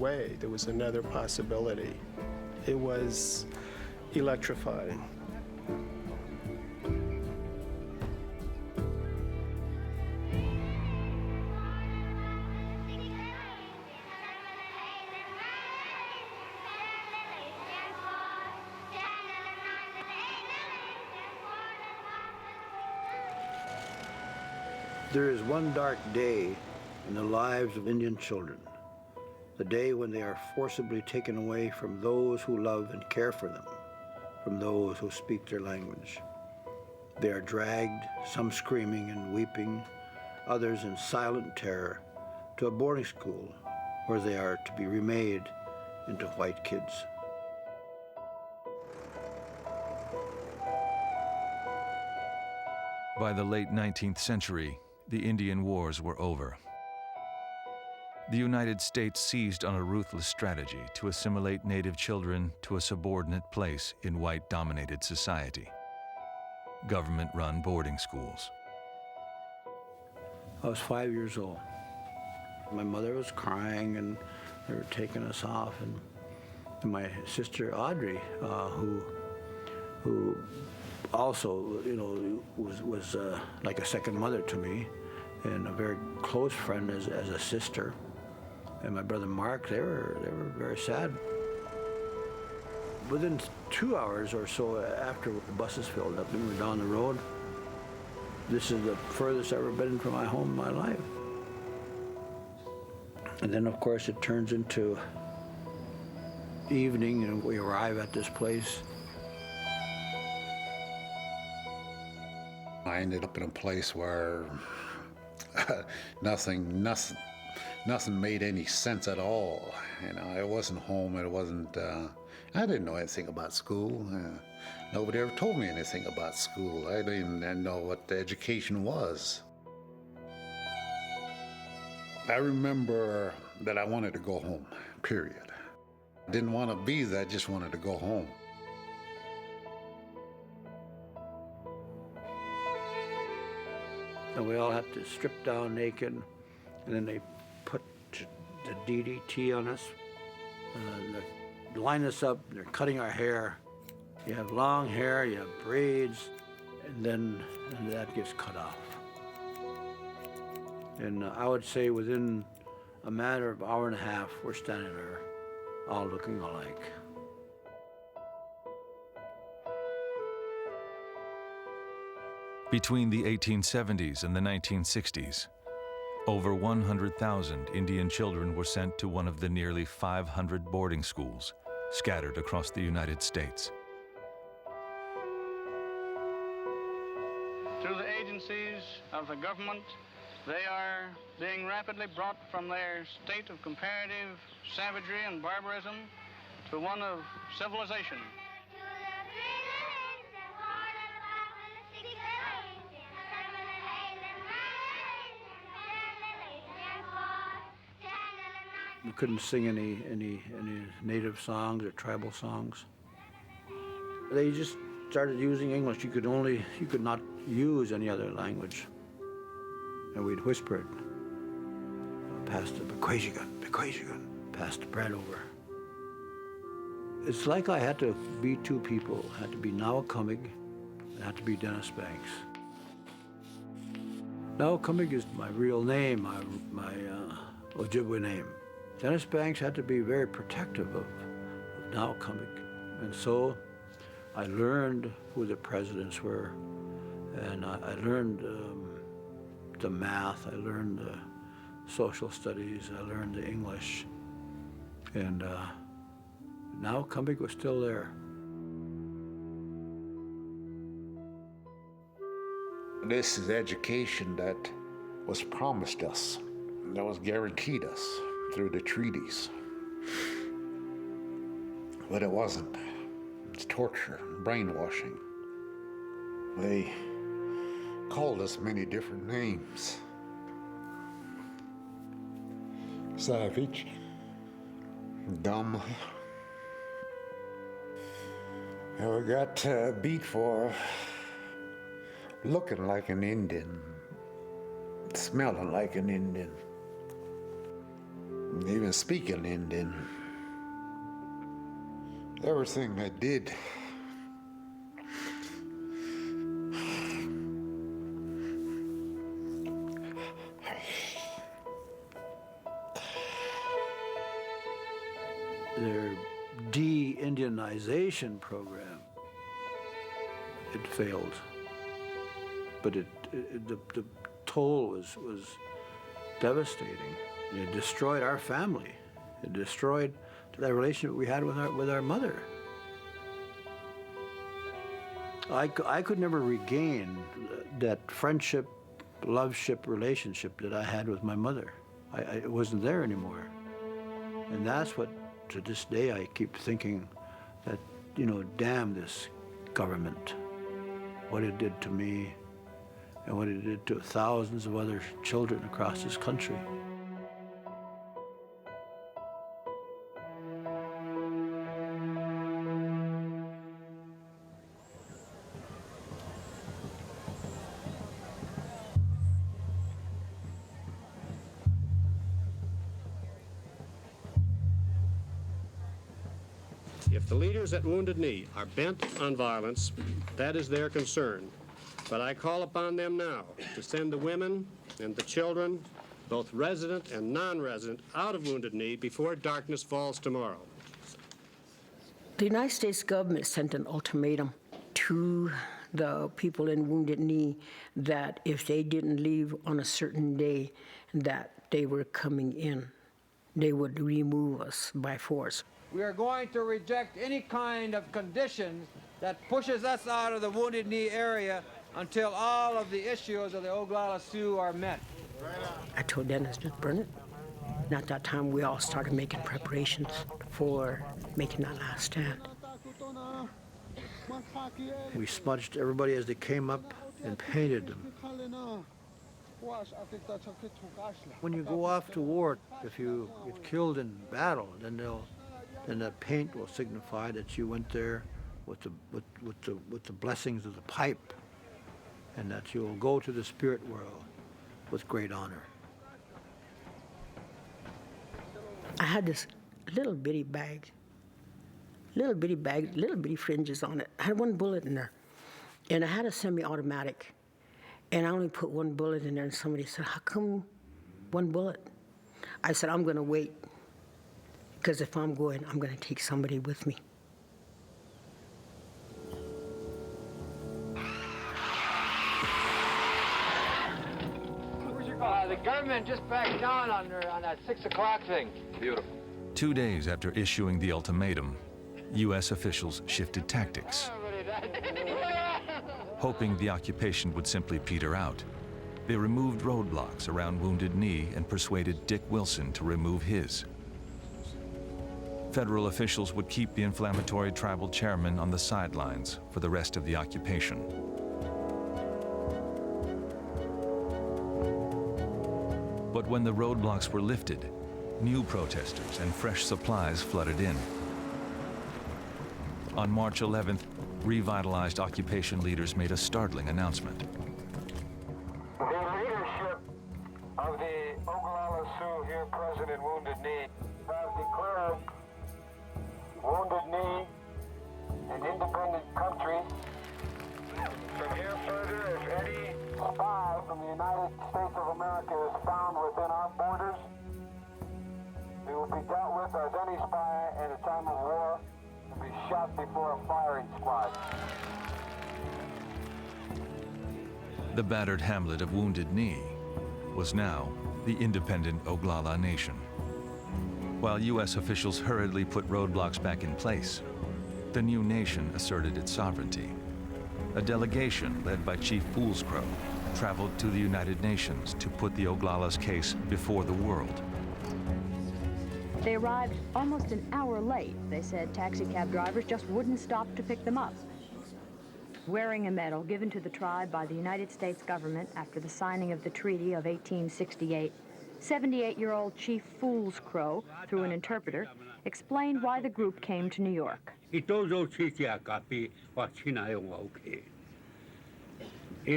way. There was another possibility. It was electrifying. There is one dark day in the lives of Indian children, the day when they are forcibly taken away from those who love and care for them, from those who speak their language. They are dragged, some screaming and weeping, others in silent terror, to a boarding school where they are to be remade into white kids. By the late 19th century, the Indian Wars were over. The United States seized on a ruthless strategy to assimilate Native children to a subordinate place in white-dominated society. Government-run boarding schools. I was 5 years old. My mother was crying and they were taking us off, and my sister Audrey, who also, was like a second mother to me, and a very close friend as a sister. And my brother Mark, they were very sad. Within 2 hours or so after the buses filled up and we were down the road, this is the furthest I've ever been from my home in my life. And then, of course, it turns into evening and we arrive at this place. I ended up in a place where nothing made any sense at all. It wasn't home. It wasn't. I didn't know anything about school. Nobody ever told me anything about school. I didn't know what the education was. I remember that I wanted to go home. Period. I didn't want to be there. I just wanted to go home. And we all had to strip down naked, and then they put the DDT on us, they line us up, they're cutting our hair. You have long hair, you have braids, and that gets cut off. And I would say within a matter of an hour and a half, we're standing there, all looking alike. Between the 1870s and the 1960s, over 100,000 Indian children were sent to one of the nearly 500 boarding schools scattered across the United States. Through the agencies of the government, they are being rapidly brought from their state of comparative savagery and barbarism to one of civilization. We couldn't sing any native songs or tribal songs. They just started using English. You could not use any other language. And we'd whisper it. Pass the Bequasigan, pass the bread over. It's like I had to be two people. I had to be Nawakamig, and I had to be Dennis Banks. Nawakamig is my real name, my Ojibwe name. Dennis Banks had to be very protective of Nawakamig. And so I learned who the presidents were, and I learned the math, I learned the social studies, I learned the English, and Nawakamig was still there. This is education that was promised us, that was guaranteed us through the treaties. But it wasn't. It's torture, brainwashing. They called us many different names. Savage, dumb. And we got beat for looking like an Indian, smelling like an Indian. even speaking Indian. Everything I did, their de-Indianization program, it failed. But the toll was devastating. It destroyed our family. It destroyed that relationship we had with our mother. I could never regain that friendship, loveship relationship that I had with my mother. It wasn't there anymore. And that's what, to this day, I keep thinking that, you know, damn this government, what it did to me and what it did to thousands of other children across this country. If the leaders at Wounded Knee are bent on violence, that is their concern. But I call upon them now to send the women and the children, both resident and non-resident, out of Wounded Knee before darkness falls tomorrow. The United States government sent an ultimatum to the people in Wounded Knee that if they didn't leave on a certain day, that they were coming in. They would remove us by force. We are going to reject any kind of conditions that pushes us out of the Wounded Knee area until all of the issues of the Oglala Sioux are met. I told Dennis, just burn it. And at that time, we all started making preparations for making that last stand. We smudged everybody as they came up and painted them. When you go off to war, if you get killed in battle, then the paint will signify that you went there with the blessings of the pipe, and that you will go to the spirit world with great honor. I had this little bitty bag, little bitty fringes on it. I had one bullet in there, and I had a semi-automatic, and I only put one bullet in there, and somebody said, how come one bullet? I said, I'm gonna wait, because if I'm going, I'm gonna take somebody with me. The government just backed down on that 6 o'clock thing. Beautiful. 2 days after issuing the ultimatum, U.S. officials shifted tactics. Hoping the occupation would simply peter out, they removed roadblocks around Wounded Knee and persuaded Dick Wilson to remove his. Federal officials would keep the inflammatory tribal chairman on the sidelines for the rest of the occupation. But when the roadblocks were lifted, new protesters and fresh supplies flooded in. On March 11th, revitalized occupation leaders made a startling announcement. The leadership of the Oglala Sioux here present in Wounded Knee have declared Wounded Knee an independent country. From here further, if any spy from the United States of America is found within our borders, he will be dealt with as any spy at a time of war and be shot before a firing squad. The battered hamlet of Wounded Knee was now the independent Oglala Nation. While U.S. officials hurriedly put roadblocks back in place, the new nation asserted its sovereignty. A delegation led by Chief Foolscrow traveled to the United Nations to put the Oglala's case before the world. They arrived almost an hour late. They said taxi cab drivers just wouldn't stop to pick them up. Wearing a medal given to the tribe by the United States government after the signing of the Treaty of 1868, 78-year-old Chief Foolscrow, through an interpreter, explained why the group came to New York. It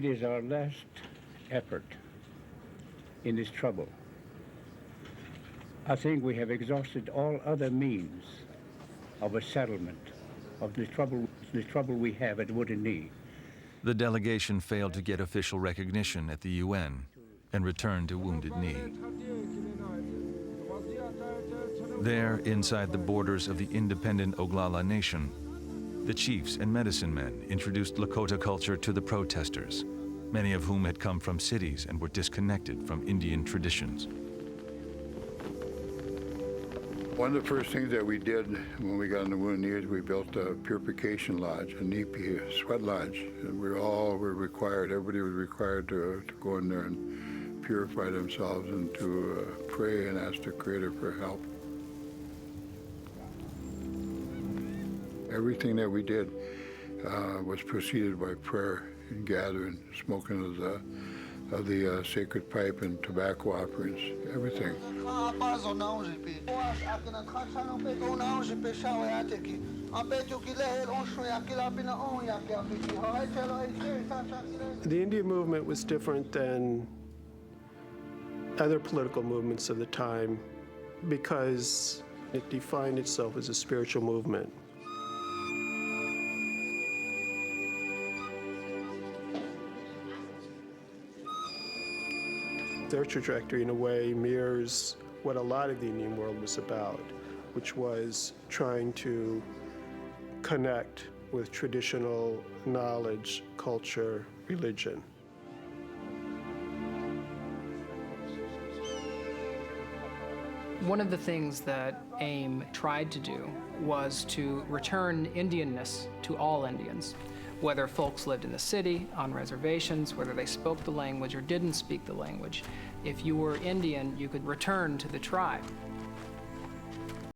is our last effort in this trouble. I think we have exhausted all other means of a settlement of the trouble we have at Wounded Knee. The delegation failed to get official recognition at the UN and returned to Wounded Knee. There, inside the borders of the independent Oglala Nation, the chiefs and medicine men introduced Lakota culture to the protesters, many of whom had come from cities and were disconnected from Indian traditions. One of the first things that we did when we got into Wounded Knee is we built a purification lodge, an EP, a sweat lodge. And everybody was required to go in there and purify themselves and to pray and ask the Creator for help. Everything that we did was preceded by prayer and gathering, smoking of the sacred pipe and tobacco offerings, everything. The Indian movement was different than other political movements of the time because it defined itself as a spiritual movement. Their trajectory, in a way, mirrors what a lot of the Indian world was about, which was trying to connect with traditional knowledge, culture, religion. One of the things that AIM tried to do was to return Indianness to all Indians, whether folks lived in the city, on reservations, whether they spoke the language or didn't speak the language. If you were Indian, you could return to the tribe.